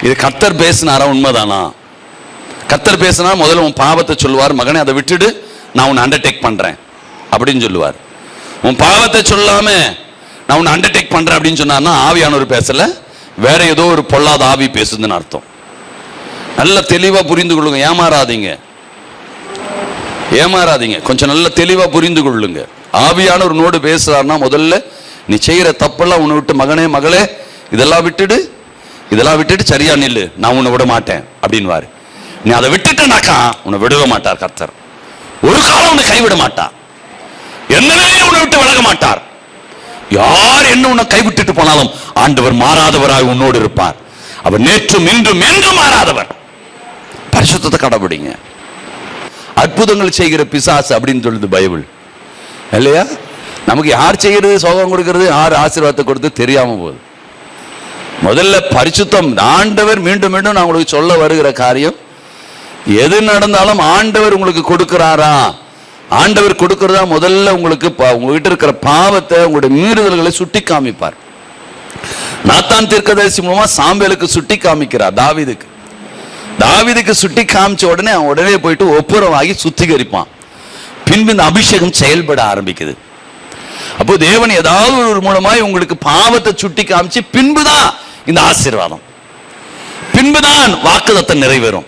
இது கர்த்தர் பேசினாரா? உண்மைதானா? கர்த்தர் பேசினா முதல்ல உன் பாவத்தை சொல்லுவார், மகனே அதை விட்டுடு, நான் உன்னை அண்டர்டேக் பண்றேன் அப்படின்னு சொல்லுவார். உன் பாவத்தை சொல்லாம நான் உன்னை அண்டர்டேக் பண்றேன் அப்படின்னு சொன்னார்னா ஆவியானவர் பேசல, வேற ஏதோ ஒரு பொல்லாத ஆவி பேசுதுன்னு அர்த்தம். நல்ல தெளிவா புரிந்து கொள்ளுங்க. ஏமாறாதீங்க. கொஞ்சம் நல்ல தெளிவா புரிந்து கொள்ளுங்க. ஆவியானவர் நோடு பேசுறாருன்னா முதல்ல நீ செய்யற தப்பெல்லாம் உன்னை விட்டு, மகனே மகளே இதெல்லாம் விட்டுட்டு சரியா நில்லு, நான் உன்னை விட மாட்டேன் அப்படின்வாரு. நீ அதை விட்டுட்டனாக்கா உன்னை விடவே மாட்டார் கர்த்தர். ஒரு காலம் உன்னை கைவிட மாட்டார். என்னவே உன்னை விட்டு விலக மாட்டார். யார் என்ன உன்னை கைவிட்டுட்டு போனாலும் ஆண்டவர் மாறாதவராக உன்னோடு இருப்பார். அவர் நேற்றும் இன்றும் என்றும் மாறாதவர். பரிசுத்தத்தை கடைபிடிங்க. அற்புதங்கள் செய்கிற பிசாசு அப்படின்னு சொல்லுது பைபிள் இல்லையா? நமக்கு யார் செய்கிறது, சோகம் கொடுக்கிறது, யார் ஆசீர்வாதத்தை கொடுத்து தெரியாம போகுது. முதல்ல பரிசுத்தம். ஆண்டவர் மீண்டும் மீண்டும் நான் உங்களுக்கு சொல்ல வருகிற காரியம், எது நடந்தாலும் ஆண்டவர் உங்களுக்கு கொடுக்கிறாரா? ஆண்டவர் கொடுக்கிறதா முதல்ல உங்களுக்கு உங்ககிட்ட இருக்கிற பாவத்தை, உங்களுடைய மீறுதல்களை சுட்டி காமிப்பார். நாத்தான் தீர்க்கதரிசி மூலமா சாம்பேலுக்கு சுட்டி காமிக்கிறார். தாவீதுக்கு சுட்டி காமிச்ச உடனே அவன் உடனே போயிட்டு ஒப்புரவாகி சுத்திகரிப்பான். பின்பு இந்த அபிஷேகம் செயல்பட ஆரம்பிக்குது. அப்போ தேவன் ஏதாவது ஒரு மூலமாய் உங்களுக்கு பாவத்தை சுட்டி காமிச்சு பின்புதான் இந்த ஆசீர்வாதம், பின்புதான் வாக்குத்தத்தம் நிறைவேறும்.